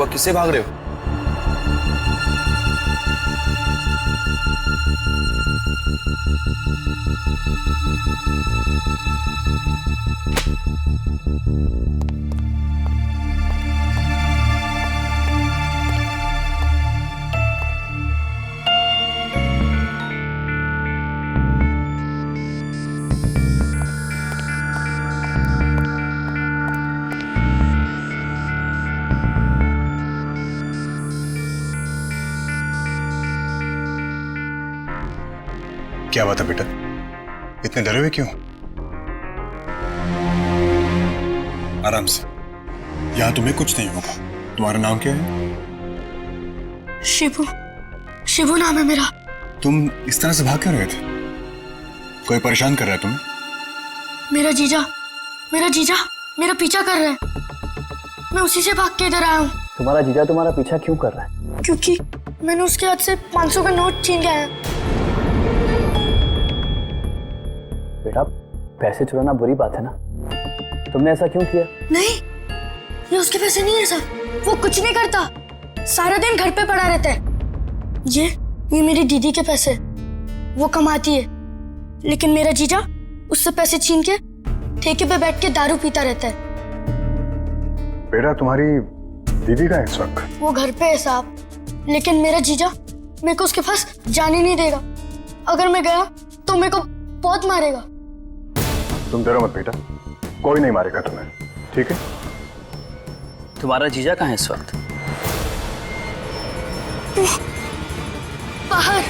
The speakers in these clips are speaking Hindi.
होगा, किससे भाग रहे हो? क्या बात है बेटा, इतने डरे हुए क्यों? आराम से, यहां तुम्हें कुछ नहीं होगा। तुम्हारा नाम क्या है? शिबू। शिबू नाम है मेरा। तुम इस तरह से भाग क्यों रहे थे? कोई परेशान कर रहा है तुम्हें? मेरा जीजा मेरा पीछा कर रहा है। मैं उसी से भाग के इधर आया हूँ। तुम्हारा जीजा तुम्हारा पीछा क्यों कर रहा है? क्योंकि मैंने उसके हाथ से 500 का नोट छीन के आया। बेटा, पैसे चुराना बुरी बात है ना, तुमने ऐसा क्यों किया? नहीं, ये उसके पैसे नहीं है सर। वो कुछ नहीं करता, सारा दिन घर पे पड़ा रहता है। ये मेरी दीदी के पैसे, वो कमाती है, लेकिन मेरा जीजा उससे पैसे छीन के ठेके पे बैठ के दारू पीता रहता है। बेटा, तुम्हारी दीदी का है इस वक्त? वो घर पे है साहब, लेकिन मेरा जीजा मेरे को उसके पास जाने नहीं देगा। अगर मैं गया तो मेरे को बहुत मारेगा। तुम डरो मत बेटा, कोई नहीं मारेगा तुम्हें, ठीक है? तुम्हारा जीजा कहाँ है इस वक्त? बाहर।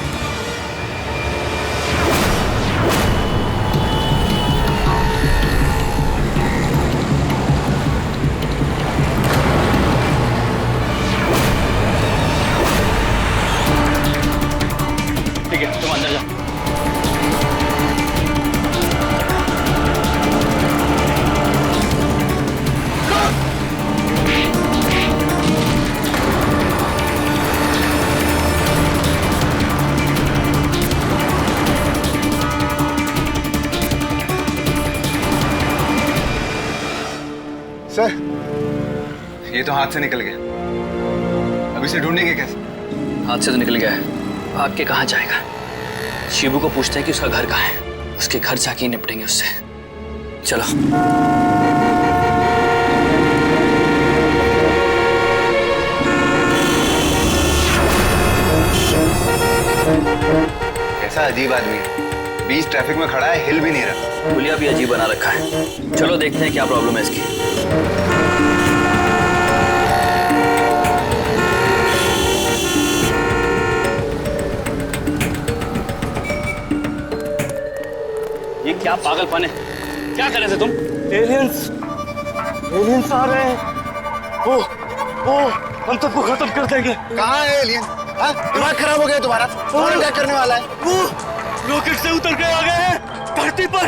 ठीक है, तुम अंदर जाओ। सर, ये तो हाथ से निकल गया, अब इसे ढूंढेंगे कैसे? हाथ से तो निकल गया है, भाग के कहाँ जाएगा? शिबू को पूछते हैं कि उसका घर कहाँ है, उसके घर जाके निपटेंगे उससे। चलो। कैसा अजीब आदमी है, बीच ट्रैफिक में खड़ा है, हिल भी नहीं रहा। पुलिया भी अजीब बना रखा है। चलो देखते हैं क्या प्रॉब्लम है इसकी। ये क्या पागलपन है? क्या कर रहे थे तुम? एलियंस आ रहे हैं। ओ, हम सबको खत्म कर देंगे। कहाँ है एलियन? दिमाग खराब हो गया तुम्हारा? कौन क्या करने वाला है? वो रॉकेट से उतर के आ गए हैं धरती पर।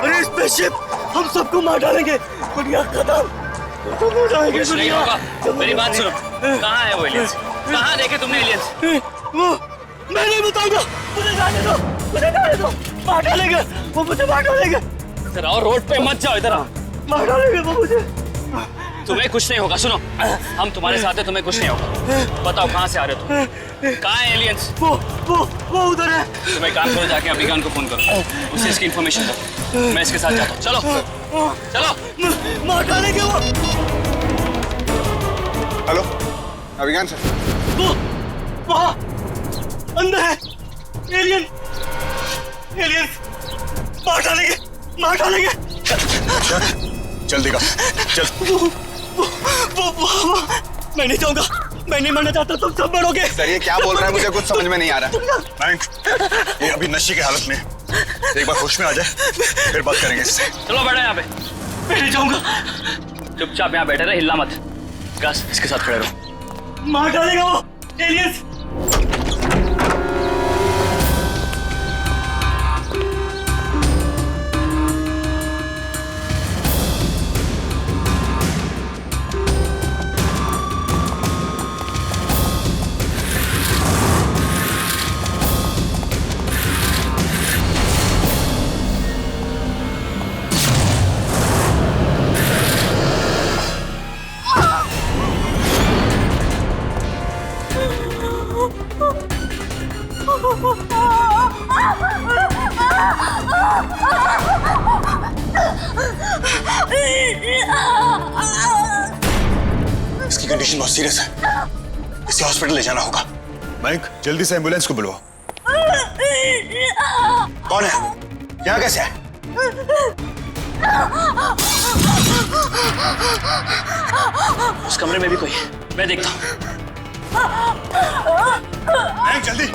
अरे स्पेसशिप हम सबको मार डालेंगे, दुनिया खत्म हो जाएगी। कुछ नहीं होगा, मेरी बात सुनो। कहाँ है वो एलियंस? कहाँ देखे तुमने एलियंस? वो मैं नहीं बताऊंगा, मुझे जाने दो, मार डालेंगे वो, मुझे मार डालेंगे। इधर आओ, रोड पे मत जाओ, इधर आओ। मार डालेंगे वो मुझे। तुम्हें कुछ नहीं होगा। सुनो, हम तुम्हारे साथ हैं, तुम्हें कुछ नहीं होगा। बताओ कहाँ से आ रहे हो तुम? कहाँ है एलियंस? वो उधर है। तुम एक काम करो, जाके अभिगान को फोन करो, उसे इसकी इन्फॉर्मेशन दो। मैं इसके साथ जाता हूँ। चलो। मार डालेंगे वो। हेलो अभिज्ञान सर। वो वहाँ अंदर है एलियंस मार डालेंगे। जल्दी का चल। वो मैं नहीं जाऊंगा, मैं नहीं मरना चाहता, तुम सब मरोगे। सर ये क्या बोल रहा है, मुझे कुछ समझ में नहीं आ रहा। बैंक ये अभी नशे की हालत में, एक बार होश में आ जाए फिर बात करेंगे इससे। चलो बैठो यहाँ पे। मैं नहीं जाऊंगा। चुपचाप यहाँ बैठे रहे, हिलना मत। बस इसके साथ खड़े रहो। मार डालेगा वो एलियंस। कंडीशन बहुत सीरियस है, इसे हॉस्पिटल ले जाना होगा। मयंक, जल्दी से एम्बुलेंस को बुलवाओ। कौन है? यहाँ कैसे है? उस कमरे में भी कोई है, मैं देखता हूँ। मयंक, जल्दी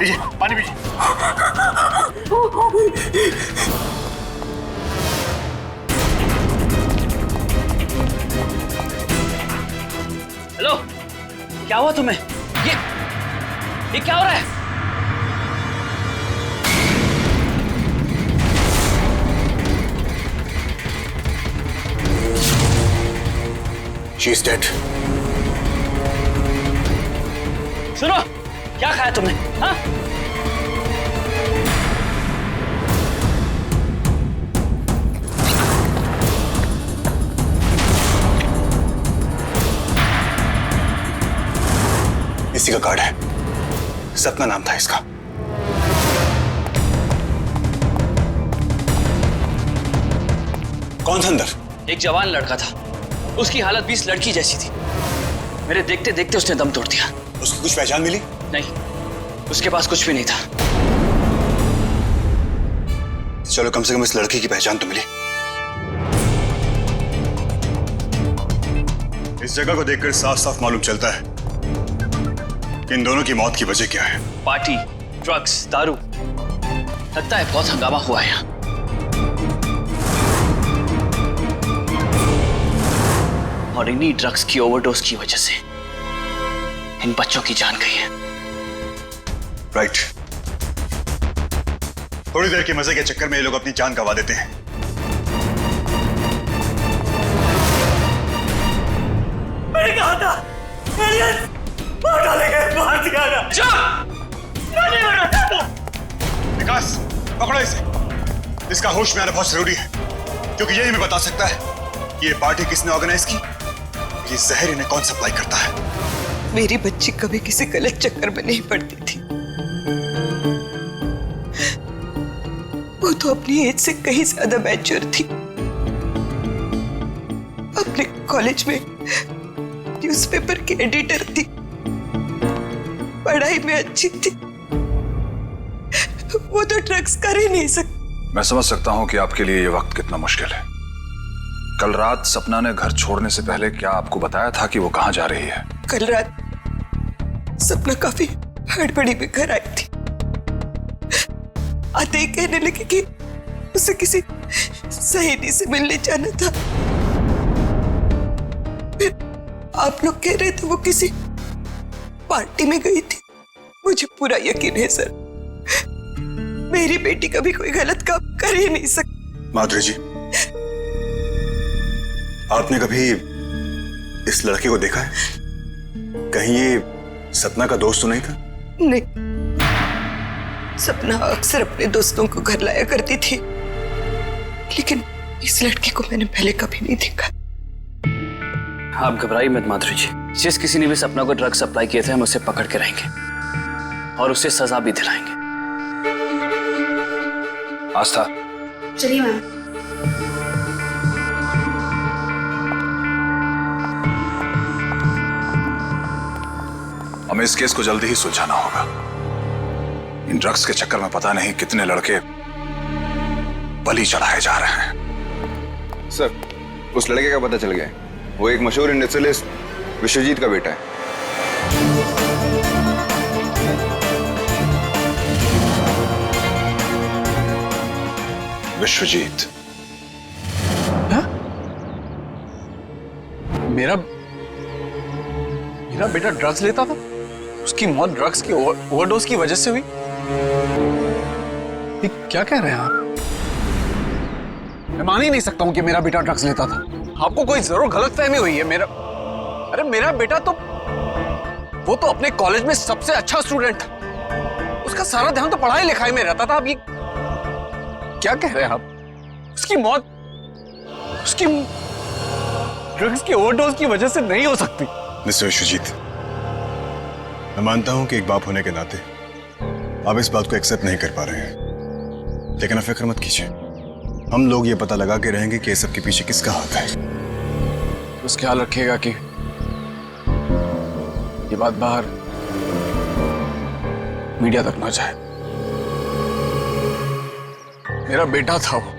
लीजिए, पानी पीजिए। हेलो, क्या हुआ तुम्हें? ये क्या हो रहा है? She is dead. सुनो, क्या खाया तुमने? हाँ? इसी का कार्ड है, सपना नाम था इसका। कौन था अंदर? एक जवान लड़का था, उसकी हालत भी इस लड़की जैसी थी। मेरे देखते देखते उसने दम तोड़ दिया। उसकी कुछ पहचान मिली? नहीं, उसके पास कुछ भी नहीं था। चलो, कम से कम इस लड़की की पहचान तो मिली। इस जगह को देखकर साफ साफ मालूम चलता है कि इन दोनों की मौत की वजह क्या है। पार्टी, ड्रग्स, दारू। लगता है बहुत हंगामा हुआ है यहाँ। और इन्हीं ड्रग्स की ओवरडोज की वजह से इन बच्चों की जान गई है। राइट। थोड़ी देर के मजे के चक्कर में ये लोग अपनी जान गंवा देते हैं। मैंने कहा था एलियन मार डालेंगे, मार दिया ना। नहीं मारना चाहता। विकास, पकड़ो इसे। इसका होश में आना बहुत जरूरी है, क्योंकि यही हमें बता सकता है कि ये पार्टी किसने ऑर्गेनाइज की, ये जहर इन्हें कौन सप्लाई करता है। मेरी बच्ची कभी किसी गलत चक्कर में नहीं पड़ती थी। वो तो अपनी एज से कहीं ज्यादा मैच्योर थी। अपने कॉलेज में न्यूज़पेपर की एडिटर थी, पढ़ाई में अच्छी थी। वो तो ड्रग्स कर ही नहीं सकती। मैं समझ सकता हूं कि आपके लिए ये वक्त कितना मुश्किल है। कल रात सपना ने घर छोड़ने से पहले क्या आपको बताया था कि वो कहां जा रही है? कल रात सपना काफी हड़बड़ी में घर आई थी। आते ही कहने लगी कि उसे किसी सहेली से मिलने जाना था। फिर आप लोग कह रहे थे वो किसी पार्टी में गई थी। मुझे पूरा यकीन है सर, मेरी बेटी कभी कोई गलत काम कर ही नहीं सकती। माधुरी जी, आपने कभी इस लड़के को देखा है? कहीं ये सपना का दोस्त तो नहीं था? नहीं, सपना अक्सर अपने दोस्तों को घर लाया करती थी, लेकिन इस लड़के को मैंने पहले कभी नहीं देखा। आप घबराइए मत माधुरी जी। जिस किसी ने भी सपना को ड्रग सप्लाई किए थे, हम उसे पकड़ के रहेंगे और उसे सजा भी दिलाएंगे। आस्था, चलिए मैम। हमें इस केस को जल्दी ही सुलझाना होगा। इन ड्रग्स के चक्कर में पता नहीं कितने लड़के बलि चढ़ाए जा रहे हैं। सर, उस लड़के का पता चल गया है। वो एक मशहूर इंडस्ट्रियलिस्ट विश्वजीत का बेटा है। विश्वजीत? मेरा बेटा ड्रग्स लेता था? उसकी मौत ड्रग्स की ओवरडोज की वजह से हुई? ये क्या कह रहे हैं आप? मैं मान ही नहीं सकता हूं कि मेरा बेटा ड्रग्स लेता था। आपको कोई जरूर गलतफहमी हुई है। अरे मेरा बेटा तो वो तो अपने कॉलेज में सबसे अच्छा स्टूडेंट था। उसका सारा ध्यान तो पढ़ाई लिखाई में रहता था। अब ये क्या कह रहे हैं आप? उसकी मौत उसकी ड्रग्स की ओवरडोज की वजह से नहीं हो सकती। मिस्टर विश्वजीत, मैं मानता हूं कि एक बाप होने के नाते आप इस बात को एक्सेप्ट नहीं कर पा रहे हैं, लेकिन आप फिक्र मत कीजिए। हम लोग ये पता लगा के रहेंगे कि सब के पीछे किसका हाथ है। तो बस ख्याल रखिएगा कि ये बात बाहर मीडिया तक ना जाए। मेरा बेटा था वो,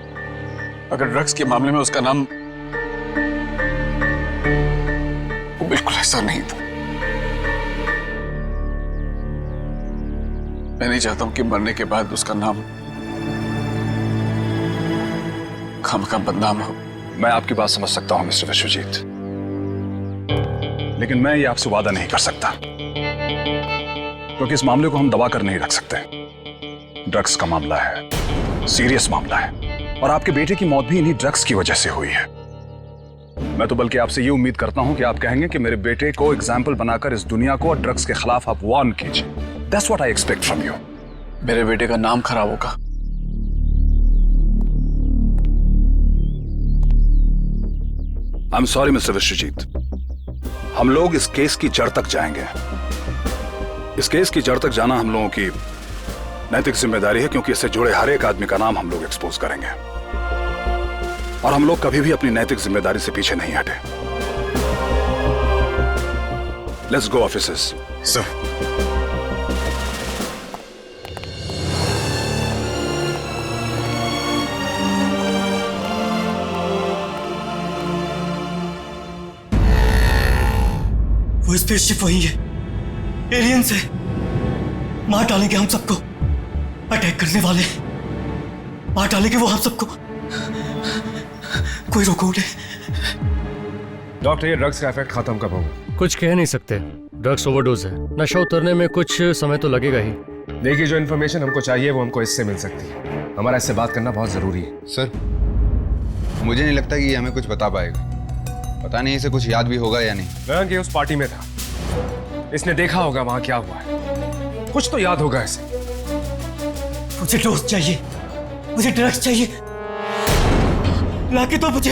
अगर ड्रग्स के मामले में उसका नाम, वो बिल्कुल ऐसा नहीं था। मैं नहीं चाहता हूं कि मरने के बाद उसका नाम खामखा बदनाम हो। मैं आपकी बात समझ सकता हूं मिस्टर विश्वजीत, लेकिन मैं ये आपसे वादा नहीं कर सकता, क्योंकि इस मामले को हम दबा कर नहीं रख सकते। ड्रग्स का मामला है, सीरियस मामला है, और आपके बेटे की मौत भी इन्हीं ड्रग्स की वजह से हुई है। मैं तो बल्कि आपसे ये उम्मीद करता हूं कि आप कहेंगे कि मेरे बेटे को एग्जाम्पल बनाकर इस दुनिया को और ड्रग्स के खिलाफ आप वार्न कीजिए। That's what I expect from you. मेरे बेटे का नाम खराब होगा। I'm sorry मिस्टर विश्वजीत, हम लोग इस केस की जड़ तक जाएंगे। इस केस की जड़ तक जाना हम लोगों की नैतिक जिम्मेदारी है, क्योंकि इससे जुड़े हर एक आदमी का नाम हम लोग एक्सपोज करेंगे, और हम लोग कभी भी अपनी नैतिक जिम्मेदारी से पीछे नहीं हटे। Let's go officers. सर, वो स्पेसशिप वही है, एलियंस है, मार डालेंगे हम सबको, अटैक करने वाले, मार डालेंगे वो हम सबको, कोई रोको उन्हें। डॉक्टर, ये ड्रग्स का इफेक्ट खत्म कब होगा? कुछ कह नहीं सकते, ड्रग्स ओवरडोज है, नशा उतरने में कुछ समय तो लगेगा ही। देखिए, जो इन्फॉर्मेशन हमको चाहिए वो हमको इससे मिल सकती है, हमारा इससे बात करना बहुत जरूरी है। सर, मुझे नहीं लगता कि ये हमें कुछ बता पाएगा। पता नहीं इसे कुछ याद भी होगा या नहीं। गगन के उस पार्टी में था, इसने देखा होगा वहां क्या हुआ है, कुछ तो याद होगा इसे। मुझे डोज चाहिए, मुझे ड्रग्स चाहिए, लाके दो मुझे।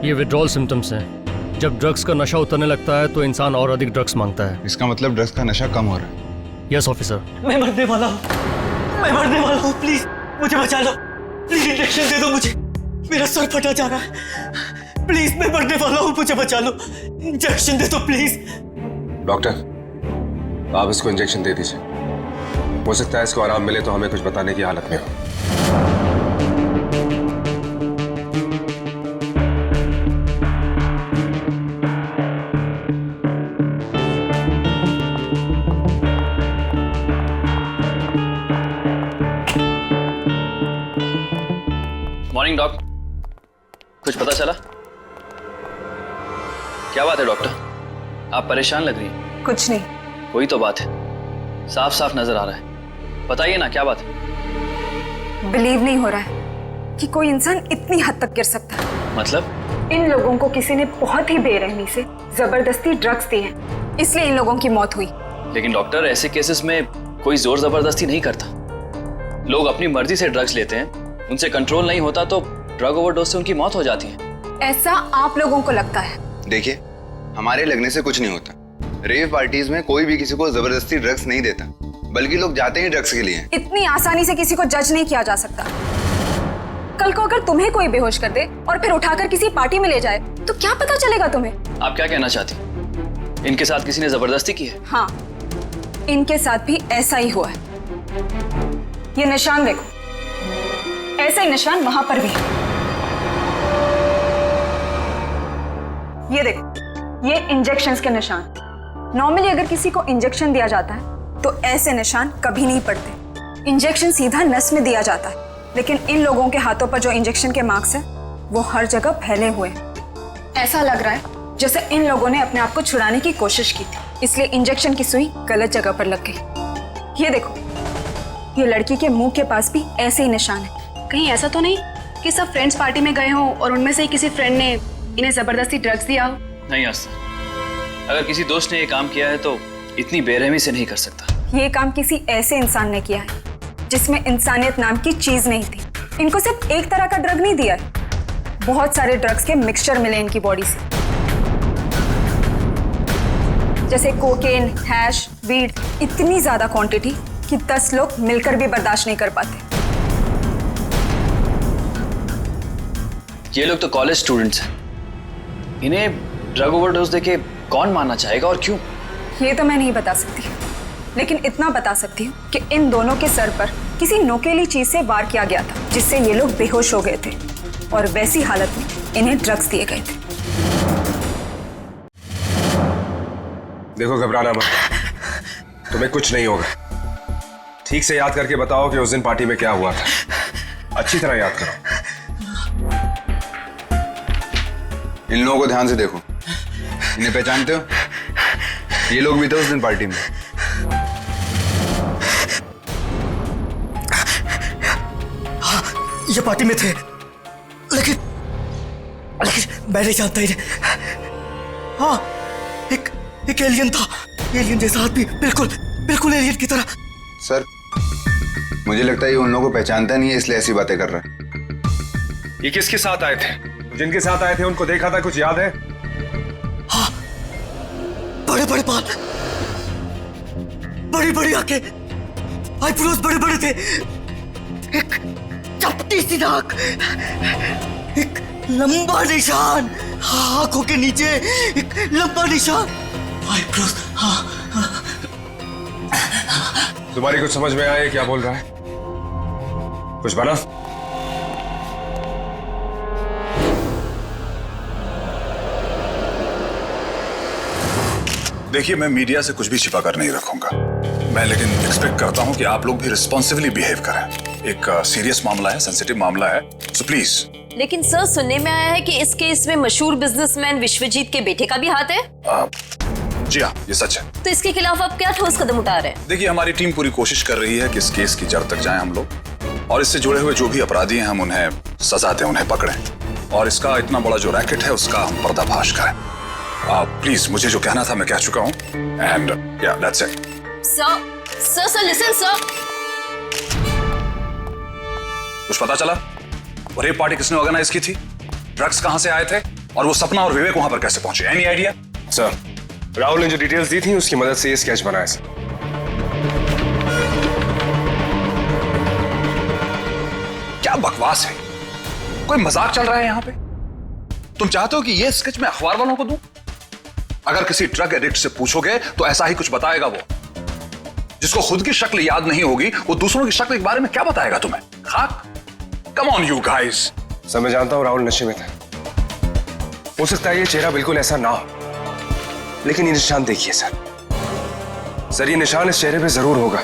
ये विड्रॉल सिम्टम्स हैं। जब ड्रग्स का नशा उतरने लगता है तो इंसान और अधिक ड्रग्स मांगता है। इसका मतलब ड्रग्स का नशा कम हो रहा है। Yes officer. मैं मरने वाला हूँ, मैं मरने वाला हूँ, प्लीज मुझे बचा लो, प्लीज इंजेक्शन दे दो मुझे, मेरा सर फटा जा रहा है, प्लीज मैं मरने वाला हूँ, मुझे बचा लो, इंजेक्शन दे दो प्लीज। डॉक्टर, आप इसको इंजेक्शन दे दीजिए, हो सकता है इसको आराम मिले तो हमें कुछ बताने की हालत में हो। मॉर्निंग डॉक्टर, कुछ पता चला? क्या बात है डॉक्टर, आप परेशान लग रही हैं। कुछ नहीं। कोई तो बात है, साफ साफ नजर आ रहा है, बताइए ना क्या बात है। बिलीव नहीं हो रहा है कि कोई इंसान इतनी हद तक गिर सकता है। मतलब? इन लोगों को किसी ने बहुत ही बेरहमी से जबरदस्ती ड्रग्स दी हैं, इसलिए इन लोगों की मौत हुई। लेकिन डॉक्टर, ऐसे केसेस में कोई जोर जबरदस्ती नहीं करता, लोग अपनी मर्जी से ड्रग्स लेते हैं, उनसे कंट्रोल नहीं होता तो ड्रग ओवरडोज से उनकी मौत हो जाती है। ऐसा आप लोगों को लगता है। देखिए, हमारे लगने से कुछ नहीं होता। रेव पार्टीज में कोई भी किसी को जबरदस्ती ड्रग्स नहीं देता, बल्कि लोग जाते हैं ड्रग्स के लिए। इतनी आसानी से किसी को जज नहीं किया जा सकता। कल को अगर तुम्हें कोई बेहोश कर दे और फिर उठाकर किसी पार्टी में ले जाए तो क्या पता चलेगा तुम्हें? आप क्या कहना चाहती? इनके साथ किसी ने जबरदस्ती की है? हाँ, इनके साथ भी ऐसा ही हुआ है। ये निशान देखो, ऐसा ही निशान वहां पर भी है। ये देखो, ये इंजेक्शंस के निशान। नॉर्मली अगर किसी को इंजेक्शन दिया जाता है तो ऐसे निशान कभी नहीं पड़ते। इंजेक्शन सीधा नस में दिया जाता है, लेकिन इन लोगों के हाथों पर जो इंजेक्शन के मार्क्स हैं वो हर जगह फैले हुए हैं। ऐसा लग रहा है जैसे इन लोगों ने अपने आप को छुड़ाने की कोशिश की थी, इसलिए इंजेक्शन की सुई गलत जगह पर लग गई। ये देखो, ये लड़की के मुंह के पास भी ऐसे ही निशान है। कहीं ऐसा तो नहीं कि सब फ्रेंड्स पार्टी में गए हों और उनमें से ही किसी फ्रेंड ने इन्हें जबरदस्ती ड्रग्स दिया हो? नहीं आस्था, अगर किसी दोस्त ने ये काम किया है तो इतनी बेरहमी से नहीं कर सकता। ये काम किसी ऐसे इंसान ने किया है जिसमें इंसानियत नाम की चीज नहीं थी। इनको सिर्फ एक तरह का ड्रग नहीं दिया है, बहुत सारे ड्रग्स के मिक्सचर मिले इनकी बॉडी से, जैसे कोकेन, हैश, वीड। इतनी ज्यादा क्वांटिटी कि 10 लोग मिलकर भी बर्दाश्त नहीं कर पाते। ये लोग तो कॉलेज स्टूडेंट्स हैं, इन्हें ड्रग ओवरडोज देके कौन मारना चाहेगा और क्यों? ये तो मैं नहीं बता सकती, लेकिन इतना बता सकती हूँ कि इन दोनों के सर पर किसी नोकेली चीज से वार किया गया था, जिससे ये लोग बेहोश हो गए थे और वैसी हालत में इन्हें ड्रग्स दिए गए थे। देखो घबराना मत, तुम्हें कुछ नहीं होगा। ठीक से याद करके बताओ कि उस दिन पार्टी में क्या हुआ था। अच्छी तरह याद करो। इन लोगों को ध्यान से देखो, इन्हें पहचानते हो? ये लोग भी थे उस दिन पार्टी में। हाँ, ये पार्टी में थे, लेकिन मैं नहीं जानता इन्हें। हाँ, एक एलियन था, एलियन जैसा आदमी, बिल्कुल एलियन की तरह। सर, मुझे लगता है ये उन लोगों को पहचानता नहीं है, इसलिए ऐसी बातें कर रहा है। ये किसके साथ आए थे? जिनके साथ आए थे उनको देखा था, कुछ याद है? हाँ, बड़े बड़े बाल, बड़ी बड़ी आंखें, आईब्रोज बड़े बड़े थे, एक चपटी सी नाक, एक लंबा निशान आंखों के नीचे, एक लंबा निशान, आईब्रोज। हाँ, तुम्हारी कुछ समझ में आया क्या बोल रहा है? कुछ बना? देखिए, मैं मीडिया से कुछ भी छिपा कर नहीं रखूंगा मैं, लेकिन एक्सपेक्ट करता हूं कि आप लोग भी रिस्पॉन्सिबली बिहेव करें। एक सीरियस मामला है, सेंसिटिव मामला है, सो प्लीज। लेकिन सर, सुनने में आया है कि इस केस में मशहूर बिजनेसमैन विश्वजीत के बेटे का भी हाथ है। जी हाँ, ये सच है। तो इसके खिलाफ आप क्या ठोस कदम उठा रहे हैं? देखिए, हमारी टीम पूरी कोशिश कर रही है कि इस केस की जड़ तक जाएं हम लोग, और इससे जुड़े हुए जो भी अपराधी हैं हम उन्हें सजा दें, उन्हें पकड़ें, और इसका इतना बड़ा जो रैकेट है उसका हम पर्दाफाश करें। प्लीज, मुझे जो कहना था मैं कह चुका हूं, एंड या that's it. Sir listen sir. कुछ पता चला? और ये पार्टी किसने ऑर्गेनाइज की थी? ड्रग्स कहां से आए थे? और वो सपना और विवेक वहां पर कैसे पहुंचे? Any idea? सर, राहुल ने जो डिटेल्स दी थी उसकी मदद से ये स्केच बनाया सर। क्या बकवास है? कोई मजाक चल रहा है यहां पे? तुम चाहते हो कि ये स्केच मैं अखबार वालों को दूं? अगर किसी ड्रग एडिक्ट से पूछोगे तो ऐसा ही कुछ बताएगा वो। जिसको खुद की शक्ल याद नहीं होगी वो दूसरों की शक्ल के बारे में क्या बताएगा तुम्हें? खाक? Come on you guys. Sir, मैं जानता हूं राहुल नशे में था, हो सकता है ये चेहरा बिल्कुल ऐसा ना हो, लेकिन ये निशान देखिए सर, ये निशान इस चेहरे पे जरूर होगा।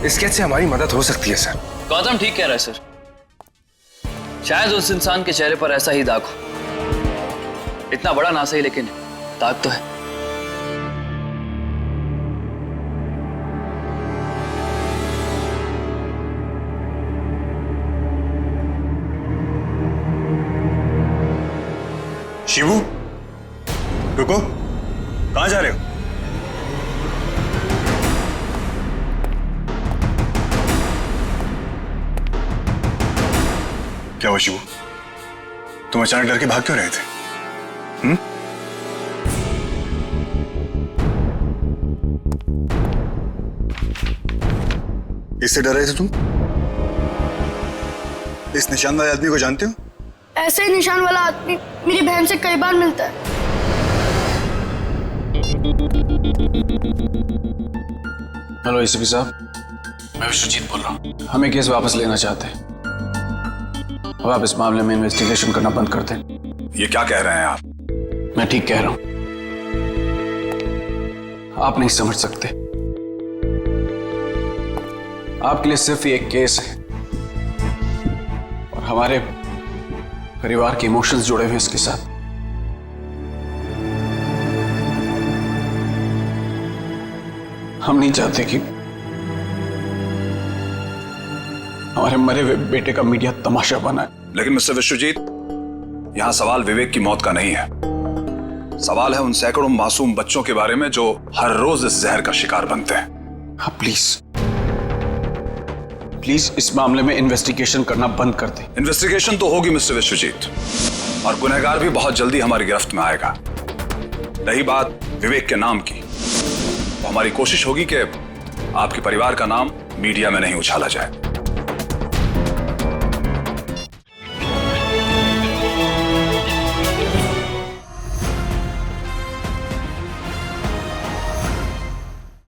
इस स्केच से हमारी मदद हो सकती है सर। गौतम ठीक कह रहा है सर, शायद उस इंसान के चेहरे पर ऐसा ही दाग हो। इतना बड़ा ना सही, लेकिन दाग तो है। शिवू, रुको, कहां जा रहे हो? क्या हुआ शिवू? तुम अचानक डर के भाग क्यों रहे थे? इससे डर रहे थे तुम? इस निशान वाले आदमी को जानते हो? ऐसे ही निशान वाला आदमी मेरी बहन से कई बार मिलता है। हेलो एसीपी साहब, मैं विश्वजीत बोल रहा हूँ। हम केस वापस लेना चाहते हैं। अब आप इस मामले में इन्वेस्टिगेशन करना बंद कर दें। ये क्या कह रहे हैं आप? मैं ठीक कह रहा हूं, आप नहीं समझ सकते। आपके लिए सिर्फ ये एक केस है और हमारे परिवार के इमोशंस जुड़े हुए इसके साथ। हम नहीं चाहते कि हमारे मरे हुए बेटे का मीडिया तमाशा बनाए। लेकिन मिस्टर विश्वजीत, यहां सवाल विवेक की मौत का नहीं है, सवाल है उन सैकड़ों मासूम बच्चों के बारे में जो हर रोज इस जहर का शिकार बनते हैं। हाँ प्लीज इस मामले में इन्वेस्टिगेशन करना बंद कर दें। इन्वेस्टिगेशन तो होगी मिस्टर विश्वजीत, और गुनहगार भी बहुत जल्दी हमारी गिरफ्त में आएगा। रही बात विवेक के नाम की, तो हमारी कोशिश होगी कि आपके परिवार का नाम मीडिया में नहीं उछाला जाए।